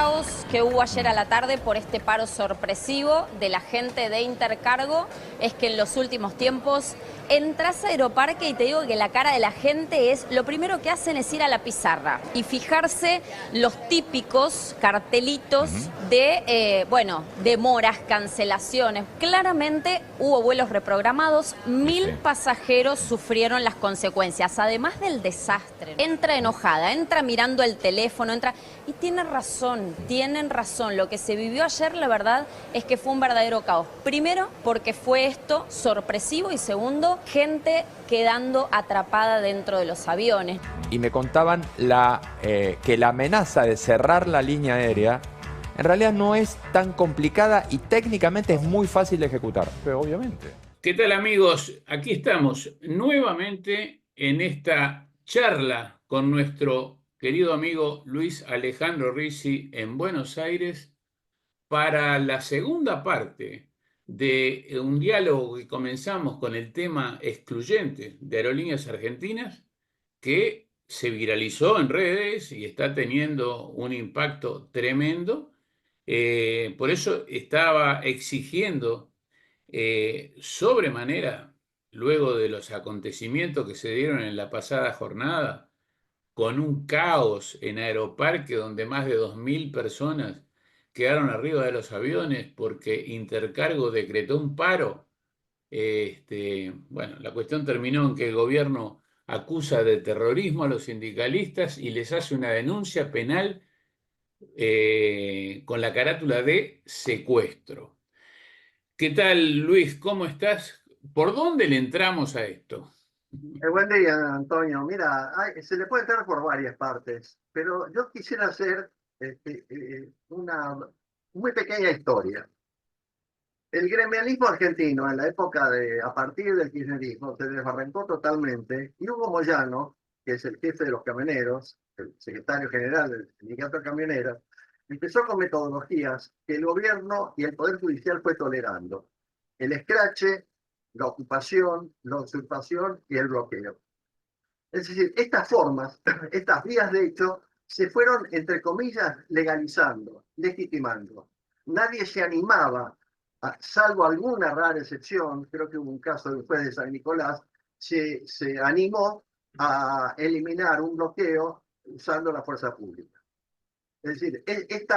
caos que hubo ayer a la tarde por este paro sorpresivo de la gente de Intercargo es que en los últimos tiempos entras a Aeroparque y te digo que la cara de la gente es, lo primero que hacen es ir a la pizarra y fijarse los típicos cartelitos de, demoras, cancelaciones. Claramente hubo vuelos reprogramados, 1000 pasajeros sufrieron las consecuencias, además del desastre. Entra enojada, entra mirando el teléfono, entra... Y tienen razón. Lo que se vivió ayer, la verdad, es que fue un verdadero caos. Primero, porque fue esto sorpresivo y segundo, gente quedando atrapada dentro de los aviones. Y me contaban que la amenaza de cerrar la línea aérea en realidad no es tan complicada y técnicamente es muy fácil de ejecutar. Pero obviamente. ¿Qué tal, amigos? Aquí estamos nuevamente en esta charla con nuestro querido amigo Luis Alejandro Ricci en Buenos Aires para la segunda parte de un diálogo que comenzamos con el tema excluyente de Aerolíneas Argentinas, que se viralizó en redes y está teniendo un impacto tremendo. Por eso estaba exigiendo sobremanera, luego de los acontecimientos que se dieron en la pasada jornada, con un caos en Aeroparque donde más de 2000 personas quedaron arriba de los aviones porque Intercargo decretó un paro. La cuestión terminó en que el gobierno acusa de terrorismo a los sindicalistas y les hace una denuncia penal con la carátula de secuestro. ¿Qué tal, Luis? ¿Cómo estás? ¿Por dónde le entramos a esto? Buen día, Antonio. Mira, se le puede entrar por varias partes, pero yo quisiera hacer una muy pequeña historia. El gremialismo argentino, en la época a partir del kirchnerismo, se desbarrancó totalmente y Hugo Moyano, que es el jefe de los camioneros, el secretario general del sindicato de camioneros, empezó con metodologías que el gobierno y el Poder Judicial fue tolerando. El escrache, la ocupación, la usurpación y el bloqueo. Es decir, estas formas, estas vías de hecho, se fueron, entre comillas, legalizando, legitimando. Nadie se animaba, salvo alguna rara excepción, creo que hubo un caso después de San Nicolás, se animó a eliminar un bloqueo usando la fuerza pública. Es decir,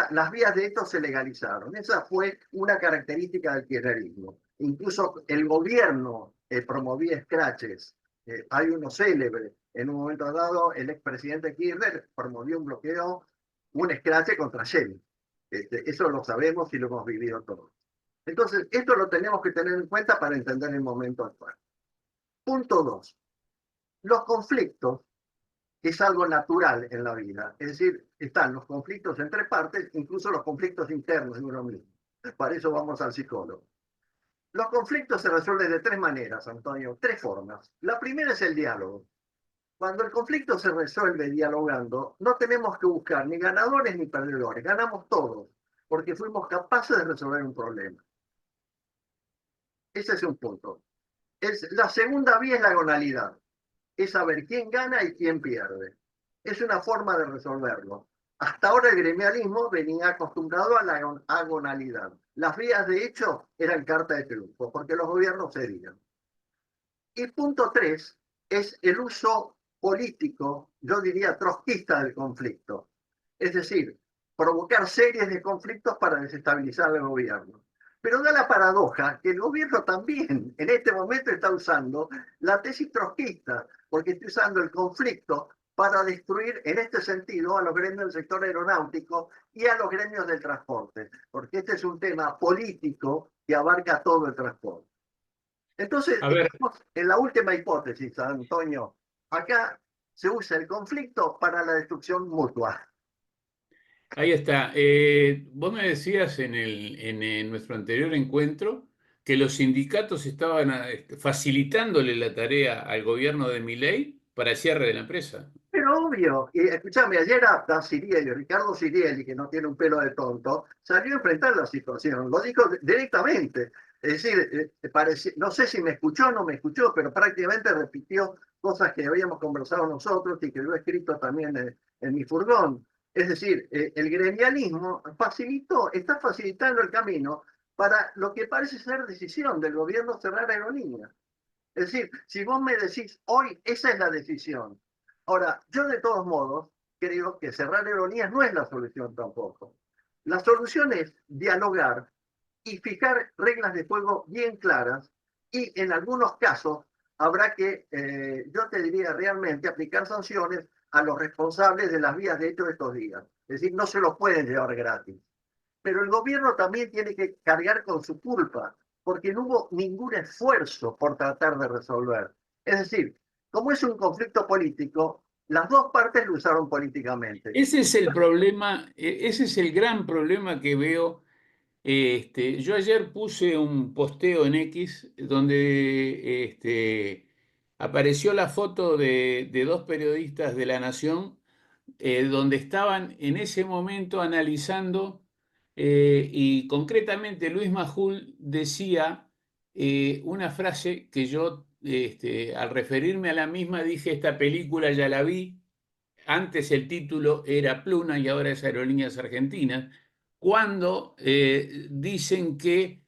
las vías de hecho se legalizaron. Esa fue una característica del kirchnerismo. Incluso el gobierno promovía escraches. Hay uno célebre. En un momento dado, el expresidente Kirchner promovió un bloqueo, un escrache contra Shell. Eso lo sabemos y lo hemos vivido todos. Entonces, esto lo tenemos que tener en cuenta para entender el momento actual. Punto 2. Los conflictos es algo natural en la vida. Es decir, están los conflictos entre partes, incluso los conflictos internos de uno mismo. Para eso vamos al psicólogo. Los conflictos se resuelven de tres maneras, Antonio, tres formas. La primera es el diálogo. Cuando el conflicto se resuelve dialogando, no tenemos que buscar ni ganadores ni perdedores, ganamos todos, porque fuimos capaces de resolver un problema. Ese es un punto. La segunda vía es la agonalidad. Es saber quién gana y quién pierde. Es una forma de resolverlo. Hasta ahora el gremialismo venía acostumbrado a la agonalidad. Las vías de hecho eran carta de triunfo, porque los gobiernos cedían. Y punto 3 es el uso político, yo diría trotskista del conflicto. Es decir, provocar series de conflictos para desestabilizar el gobierno. Pero da la paradoja que el gobierno también en este momento está usando la tesis trotskista, porque está usando el conflicto para destruir en este sentido a los gremios del sector aeronáutico y a los gremios del transporte, porque este es un tema político que abarca todo el transporte. Entonces, estamos en la última hipótesis, Antonio. Acá se usa el conflicto para la destrucción mutua. Ahí está. Vos me decías en nuestro anterior encuentro que los sindicatos estaban facilitándole la tarea al gobierno de Milei para el cierre de la empresa. Pero obvio, y escúchame, ayer hasta Ricardo Sirielli, que no tiene un pelo de tonto, salió a enfrentar la situación, lo dijo directamente. Es decir, no sé si me escuchó o no me escuchó, pero prácticamente repitió cosas que habíamos conversado nosotros y que lo he escrito también en mi furgón. Es decir, el gremialismo está facilitando el camino para lo que parece ser decisión del gobierno cerrar aerolíneas. Es decir, si vos me decís hoy, esa es la decisión. Ahora, yo de todos modos creo que cerrar aerolíneas no es la solución tampoco. La solución es dialogar y fijar reglas de juego bien claras y en algunos casos habrá que, yo te diría realmente, aplicar sanciones a los responsables de las vías de hecho de estos días. Es decir, no se los pueden llevar gratis. Pero el gobierno también tiene que cargar con su culpa, porque no hubo ningún esfuerzo por tratar de resolver. Es decir, como es un conflicto político, las dos partes lo usaron políticamente. Ese es el problema, ese es el gran problema que veo. Yo ayer puse un posteo en X donde apareció la foto de dos periodistas de La Nación, donde estaban en ese momento analizando, y concretamente Luis Majul decía una frase que yo, al referirme a la misma, dije: esta película ya la vi. Antes el título era Pluna y ahora es Aerolíneas Argentinas, cuando dicen que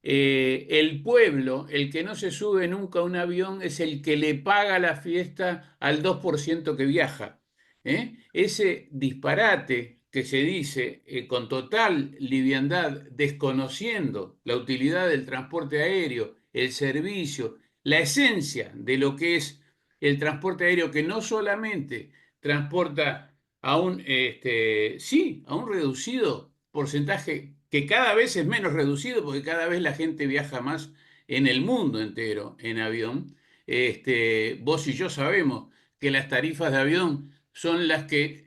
el pueblo, el que no se sube nunca a un avión, es el que le paga la fiesta al 2% que viaja. Ese disparate que se dice con total liviandad, desconociendo la utilidad del transporte aéreo, el servicio, la esencia de lo que es el transporte aéreo, que no solamente transporta a sí, a un reducido porcentaje, que cada vez es menos reducido porque cada vez la gente viaja más en el mundo entero en avión. Vos y yo sabemos que las tarifas de avión son las que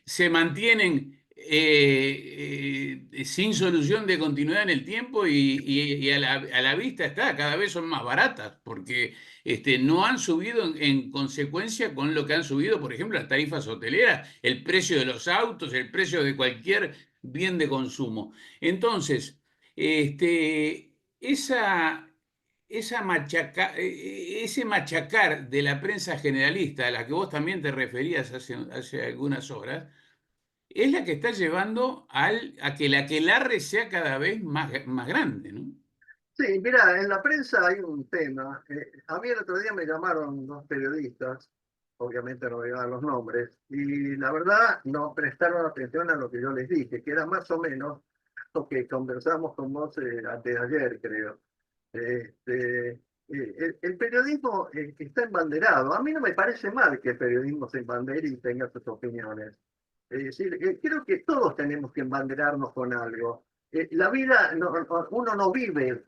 se mantienen sin solución de continuidad en el tiempo, y a la vista está, cada vez son más baratas porque no han subido en consecuencia con lo que han subido, por ejemplo, las tarifas hoteleras, el precio de los autos, el precio de cualquier bien de consumo. Entonces, esa, ese machacar de la prensa generalista, a la que vos también te referías hace algunas horas, es la que está llevando a que la aquelarre sea cada vez más grande, ¿no? Sí, mira, en la prensa hay un tema. A mí el otro día me llamaron dos periodistas, obviamente no me daban los nombres, y la verdad no prestaron atención a lo que yo les dije, que era más o menos lo que conversamos con vos antes de ayer, creo. El periodismo está embanderado. A mí no me parece mal que el periodismo se embandere y tenga sus opiniones. Es decir, creo que todos tenemos que embanderarnos con algo. La vida, uno no vive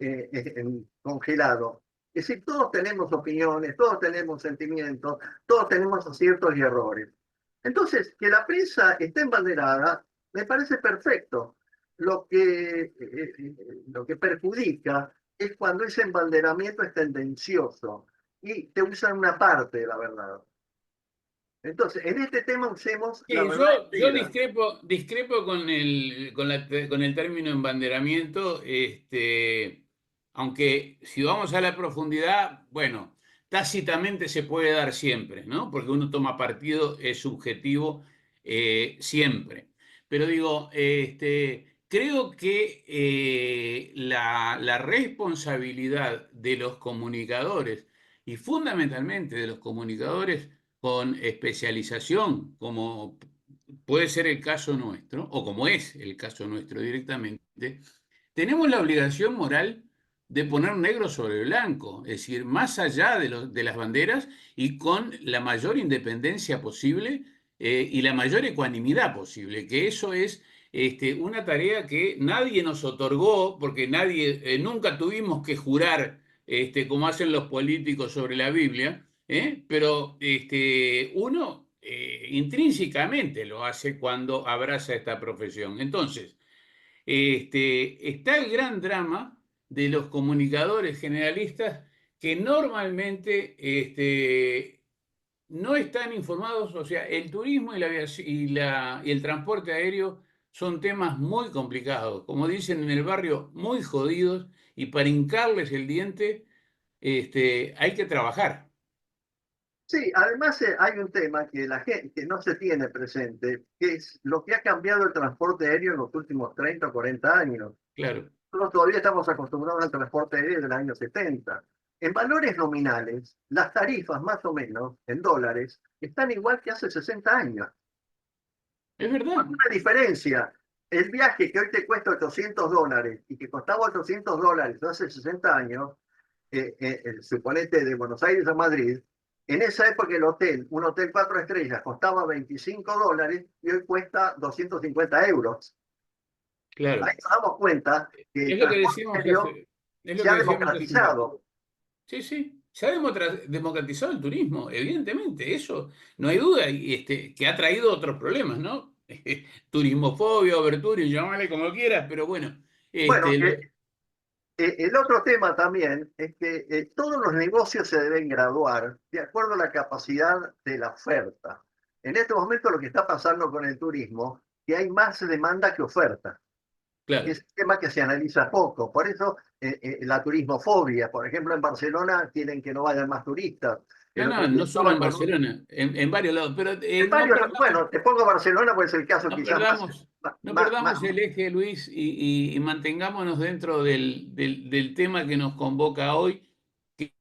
congelado. Es decir, todos tenemos opiniones, todos tenemos sentimientos, todos tenemos aciertos y errores. Entonces, que la prensa esté embanderada me parece perfecto. Lo que perjudica es cuando ese embanderamiento es tendencioso y te usan una parte de la verdad. Entonces, en este tema usemos la Sí, verdad yo entera. discrepo con el término embanderamiento, aunque si vamos a la profundidad, bueno, tácitamente se puede dar siempre, ¿no? Porque uno toma partido, es subjetivo siempre. Pero digo, creo que la responsabilidad de los comunicadores, y fundamentalmente de los comunicadores con especialización, como puede ser el caso nuestro, o como es el caso nuestro directamente, tenemos la obligación moral de poner negro sobre blanco, es decir, más allá de las banderas y con la mayor independencia posible, y la mayor ecuanimidad posible, que eso es una tarea que nadie nos otorgó, porque nunca tuvimos que jurar, como hacen los políticos sobre la Biblia, pero uno intrínsecamente lo hace cuando abraza esta profesión. Entonces, está el gran drama de los comunicadores generalistas que normalmente no están informados. O sea, el turismo y el transporte aéreo son temas muy complicados, como dicen en el barrio, muy jodidos, y para hincarles el diente hay que trabajar. Sí, además hay un tema que la gente no se tiene presente, que es lo que ha cambiado el transporte aéreo en los últimos 30 o 40 años. Claro. Nosotros todavía estamos acostumbrados al transporte aéreo del año 70. En valores nominales, las tarifas más o menos, en dólares, están igual que hace 60 años. Es verdad. Con una diferencia. El viaje que hoy te cuesta $800 y que costaba $800 hace 60 años, suponete de Buenos Aires a Madrid, en esa época el hotel, un hotel 4 estrellas, costaba $25 y hoy cuesta 250 euros. Claro. Ahí nos damos cuenta que el Es lo que transporte decíamos aéreo hace, es lo se que ha decíamos hace un rato. democratizado. Sí, sí. Se ha democratizado el turismo, evidentemente, eso no hay duda, y que ha traído otros problemas, ¿no? Turismofobia, overtourism, llámale como quieras, pero bueno, Bueno, este, lo- el otro tema también es que todos los negocios se deben graduar de acuerdo a la capacidad de la oferta. En este momento lo que está pasando con el turismo, que hay más demanda que oferta. claro. Es un tema que se analiza poco. Por eso la turismofobia, por ejemplo, en Barcelona quieren que no vayan más turistas. No, El otro no, día no solo estaba en con un... Barcelona, en varios lados, pero En no varios, perdamos, bueno, te pongo Barcelona, pues es el caso no quizás más, perdamos, no más, más, perdamos el eje, Luis, y mantengámonos dentro del tema que nos convoca hoy, que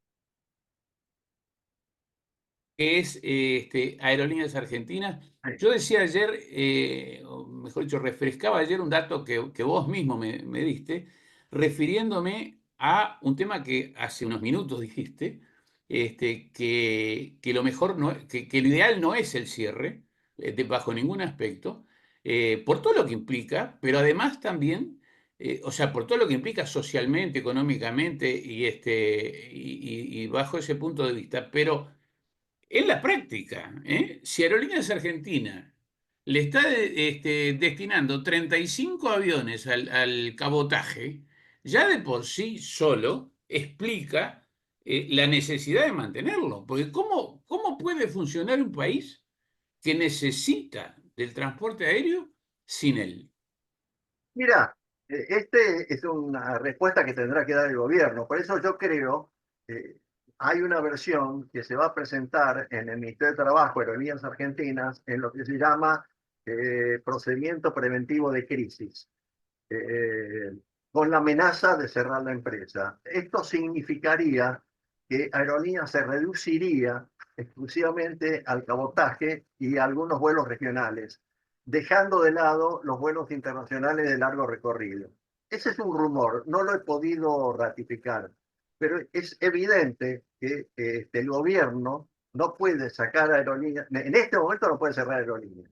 es Aerolíneas Argentinas. Yo decía ayer, o mejor dicho, refrescaba ayer un dato que vos mismo me diste, refiriéndome a un tema que hace unos minutos dijiste, que lo mejor no, que lo ideal no es el cierre, bajo ningún aspecto, por todo lo que implica, pero además también, o sea, por todo lo que implica socialmente, económicamente y bajo ese punto de vista, pero en la práctica, si Aerolíneas Argentina le está destinando 35 aviones al cabotaje, ya de por sí solo explica la necesidad de mantenerlo. Porque ¿cómo puede funcionar un país que necesita del transporte aéreo sin él? Mira, este es una respuesta que tendrá que dar el gobierno. Por eso yo creo que hay una versión que se va a presentar en el Ministerio de Trabajo, Aerolíneas Argentinas, en lo que se llama procedimiento preventivo de crisis, eh, con la amenaza de cerrar la empresa. Esto significaría que Aerolíneas se reduciría exclusivamente al cabotaje y a algunos vuelos regionales, dejando de lado los vuelos internacionales de largo recorrido. Ese es un rumor, no lo he podido ratificar, pero es evidente que el gobierno no puede sacar aerolíneas, en este momento no puede cerrar aerolíneas.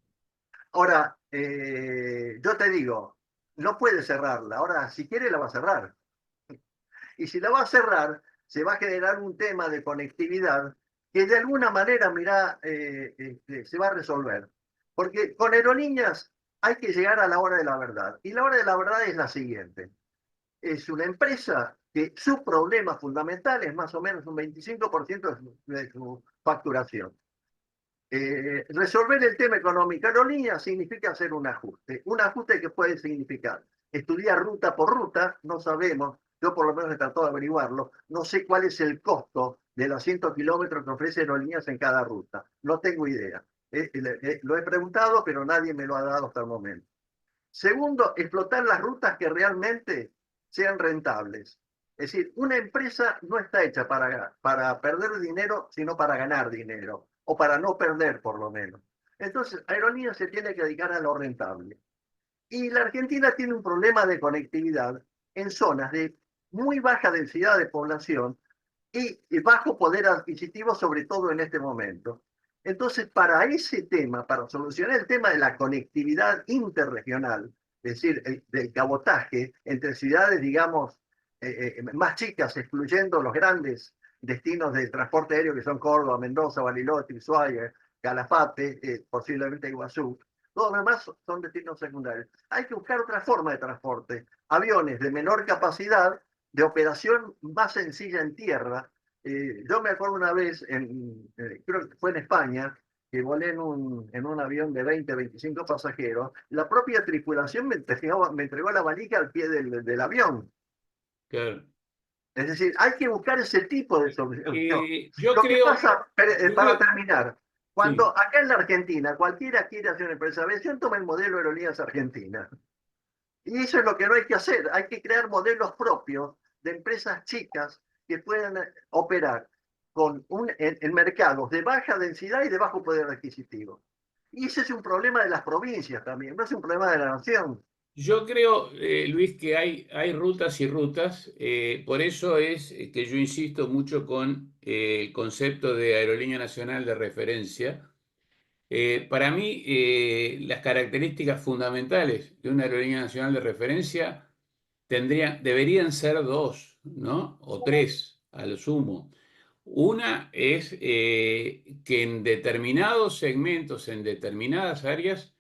Ahora, yo te digo, no puede cerrarla. Ahora, si quiere, la va a cerrar. Y si la va a cerrar, se va a generar un tema de conectividad que de alguna manera, mirá, se va a resolver. Porque con aerolíneas hay que llegar a la hora de la verdad. Y la hora de la verdad es la siguiente. Es una empresa que su problema fundamental es más o menos un 25% de su facturación. Resolver el tema económico aerolínea significa hacer un ajuste que puede significar estudiar ruta por ruta, no sabemos, yo por lo menos he tratado de averiguarlo, no sé cuál es el costo de los 100 kilómetros que ofrece aerolíneas en cada ruta, no tengo idea. Lo he preguntado, pero nadie me lo ha dado hasta el momento. Segundo, explotar las rutas que realmente sean rentables. Es decir, una empresa no está hecha para perder dinero, sino para ganar dinero, o para no perder por lo menos. Entonces, Aerolíneas se tiene que dedicar a lo rentable. Y la Argentina tiene un problema de conectividad en zonas de muy baja densidad de población y bajo poder adquisitivo, sobre todo en este momento. Entonces, para ese tema, para solucionar el tema de la conectividad interregional, es decir, del cabotaje entre ciudades, digamos, más chicas, excluyendo los grandes destinos de transporte aéreo que son Córdoba, Mendoza, Bariloche, Ushuaia, Calafate, posiblemente Iguazú, todos los demás son destinos secundarios. Hay que buscar otra forma de transporte, aviones de menor capacidad, de operación más sencilla en tierra. Yo me acuerdo una vez, creo que fue en España, que volé en un avión de 20, 25 pasajeros. La propia tripulación me entregó la valija al pie del avión. Claro. Es decir, hay que buscar ese tipo de solución. Yo Lo que creo, pasa, para terminar, sí. cuando acá en la Argentina cualquiera quiere hacer una empresa de aviación, toma el modelo de Aerolíneas Argentinas. Y eso es lo que no hay que hacer. Hay que crear modelos propios de empresas chicas que puedan operar en mercados de baja densidad y de bajo poder adquisitivo. Y ese es un problema de las provincias también, no es un problema de la nación. Yo creo, Luis, que hay rutas y rutas. Por eso es que yo insisto mucho con el concepto de aerolínea nacional de referencia. Para mí, las características fundamentales de una aerolínea nacional de referencia deberían ser dos, ¿no? O tres, a lo sumo. Una es que en determinados segmentos, en determinadas áreas,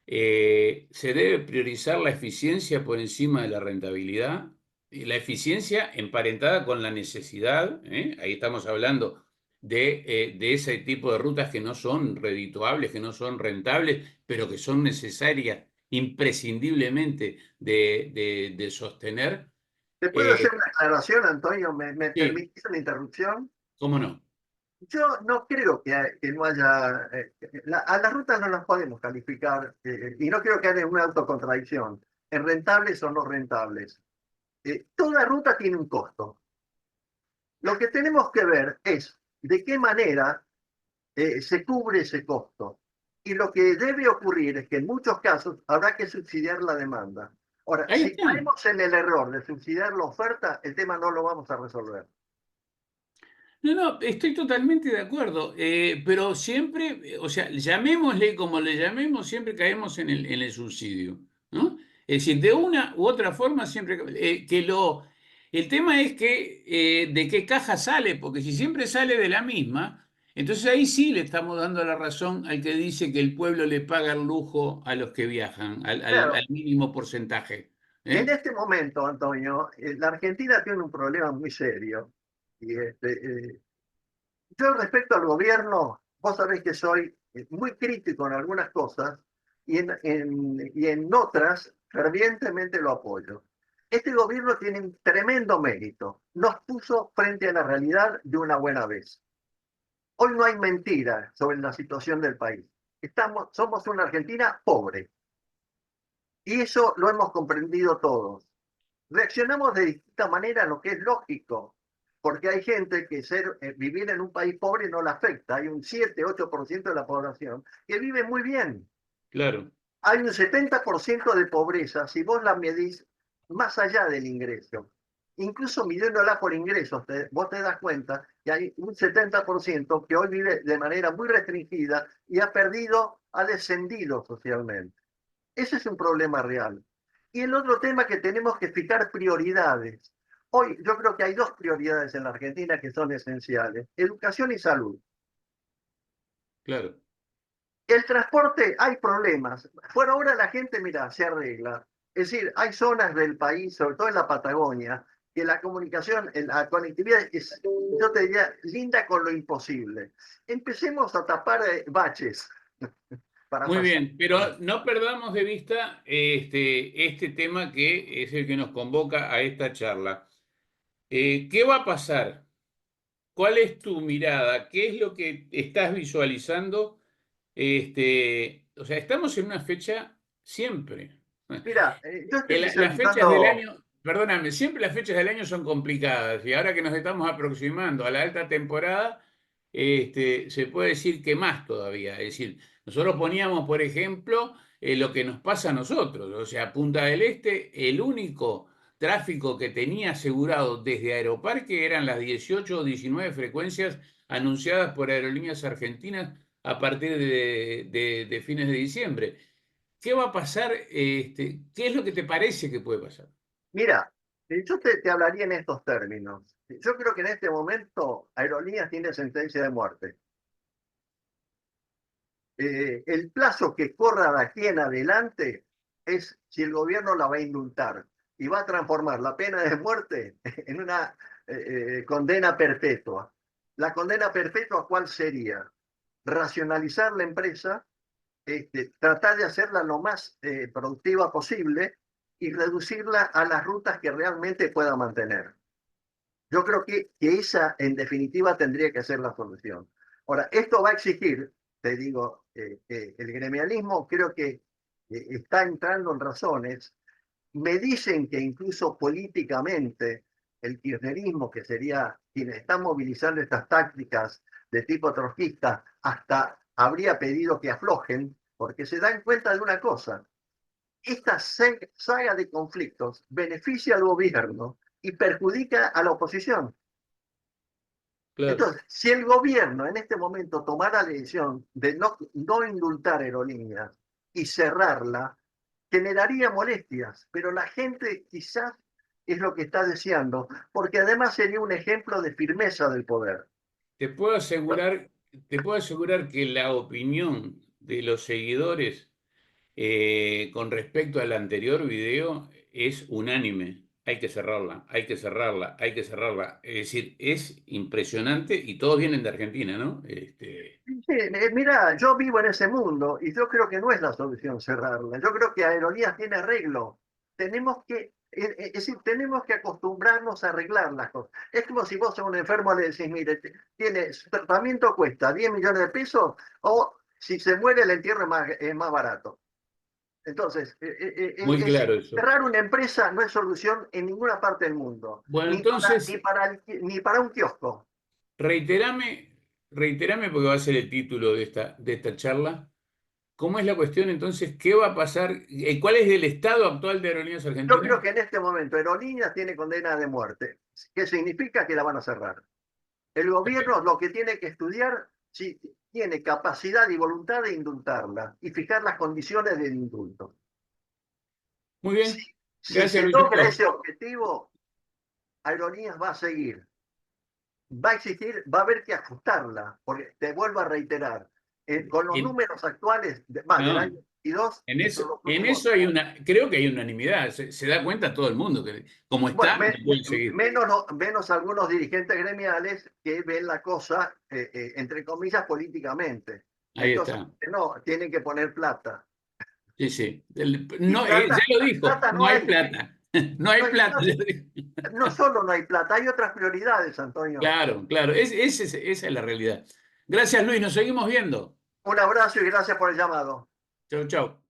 se debe priorizar la eficiencia por encima de la rentabilidad, y la eficiencia emparentada con la necesidad, ¿eh? Ahí estamos hablando de ese tipo de rutas que no son redituables, que no son rentables, pero que son necesarias imprescindiblemente de sostener. ¿Te puedo Eh, hacer una aclaración, Antonio? ¿Me sí, permitís una interrupción? cómo no. Yo no creo que no haya... a las rutas no las podemos calificar y no creo que haya una autocontradicción en rentables o no rentables. Toda ruta tiene un costo. Lo que tenemos que ver es de qué manera se cubre ese costo. Y lo que debe ocurrir es que en muchos casos habrá que subsidiar la demanda. Ahora, Ahí si está. caemos en el error de subsidiar la oferta, el tema no lo vamos a resolver. No, no, estoy totalmente de acuerdo, pero siempre, o sea, llamémosle como le llamemos, siempre caemos en el subsidio, ¿no? Es decir, de una u otra forma siempre el tema es que de qué caja sale, porque si siempre sale de la misma, entonces ahí sí le estamos dando la razón al que dice que el pueblo le paga el lujo a los que viajan, Claro, al mínimo porcentaje, en ¿eh? este momento, Antonio, la Argentina tiene un problema muy serio. Y yo respecto al gobierno, vos sabés que soy muy crítico en algunas cosas y en otras fervientemente lo apoyo. Este gobierno tiene un tremendo mérito. Nos puso frente a la realidad de una buena vez. Hoy no hay mentira sobre la situación del país. Somos una Argentina pobre y eso lo hemos comprendido todos. Reaccionamos de distinta manera, lo que es lógico, porque hay gente que vivir en un país pobre no la afecta. Hay un 7-8% de la población que vive muy bien. Claro, Hay un 70% de pobreza si vos la medís más allá del ingreso. Incluso midiéndola por ingresos, vos te das cuenta que hay un 70% que hoy vive de manera muy restringida y ha descendido socialmente. Ese es un problema real. Y el otro tema que tenemos que fijar prioridades. Hoy yo creo que hay dos prioridades en la Argentina que son esenciales: educación y salud. claro. El transporte, hay problemas. Por ahora la gente, mira, se arregla. Es decir, hay zonas del país, sobre todo en la Patagonia, que la comunicación, la conectividad es, yo te diría, linda con lo imposible. Empecemos a tapar baches para Muy facilitar. bien, pero no perdamos de vista este tema que es el que nos convoca a esta charla. ¿Qué va a pasar? ¿Cuál es tu mirada? ¿Qué es lo que estás visualizando? O sea, estamos en una fecha siempre. Mira, yo estoy Las fechas del visualizando. año, perdóname, siempre las fechas del año son complicadas y ahora que nos estamos aproximando a la alta temporada, se puede decir que más todavía. Es decir, nosotros poníamos, por ejemplo, lo que nos pasa a nosotros, o sea, Punta del Este, el único tráfico que tenía asegurado desde Aeroparque eran las 18 o 19 frecuencias anunciadas por Aerolíneas Argentinas a partir de fines de diciembre. ¿Qué va a pasar? ¿Qué es lo que te parece que puede pasar? Mira, yo te hablaría en estos términos. Yo creo que en este momento Aerolíneas tiene sentencia de muerte. El plazo que corra de aquí en adelante es si el gobierno la va a indultar y va a transformar la pena de muerte en una condena perpetua. ¿La condena perpetua cuál sería? Racionalizar la empresa, tratar de hacerla lo más productiva posible y reducirla a las rutas que realmente pueda mantener. Yo creo que esa, en definitiva, tendría que ser la solución. Ahora, esto va a exigir, te digo, el gremialismo creo que está entrando en razones. Me dicen que incluso políticamente el kirchnerismo, que sería quien está movilizando estas tácticas de tipo trotskista, hasta habría pedido que aflojen, porque se dan cuenta de una cosa. Esta saga de conflictos beneficia al gobierno y perjudica a la oposición. Claro. Entonces, si el gobierno en este momento tomara la decisión de no indultar aerolíneas y cerrarla, generaría molestias, pero la gente quizás es lo que está deseando, porque además sería un ejemplo de firmeza del poder. Te puedo asegurar, te puedo asegurar que la opinión de los seguidores con respecto al anterior video es unánime. Hay que cerrarla, hay que cerrarla, hay que cerrarla. Es decir, es impresionante y todos vienen de Argentina, ¿no? Mira, yo vivo en ese mundo y yo creo que no es la solución cerrarla. Yo creo que Aerolíneas tiene arreglo. Es decir, tenemos que acostumbrarnos a arreglar las cosas. Es como si vos a un enfermo le decís, mire, su tratamiento cuesta 10 millones de pesos o si se muere el entierro es más barato. Entonces, Muy claro eso. cerrar una empresa no es solución en ninguna parte del mundo, Bueno, ni para, entonces, ni para un kiosco. reiterame porque va a ser el título de esta charla. ¿Cómo es la cuestión entonces? ¿Qué va a pasar? ¿Cuál es el estado actual de Aerolíneas Yo creo Argentinas? que en este momento Aerolíneas tiene condena de muerte, que significa que la van a cerrar. El gobierno lo que tiene que estudiar si tiene capacidad y voluntad de indultarla y fijar las condiciones del indulto. Muy Si, bien. si Gracias, se logra Luisito. ese objetivo, Aerolíneas va a seguir. Va a existir, va a haber que ajustarla, porque te vuelvo a reiterar, con los En- números actuales del no, año 22, en que eso, son los en últimos. eso creo que hay unanimidad. Se da cuenta todo el mundo que como Bueno, está, no puede seguir. menos algunos dirigentes gremiales que ven la cosa, entre comillas, políticamente. Ahí Entonces, está. no, tienen que poner plata. Sí, sí. Y No, ya plata, lo dijo, plata no no hay hay. plata. No hay No, plata. no solo no hay plata, hay otras prioridades, Antonio. Claro, claro. Esa es la realidad. Gracias, Luis. Nos seguimos viendo. Un abrazo y gracias por el llamado. Chau, chau.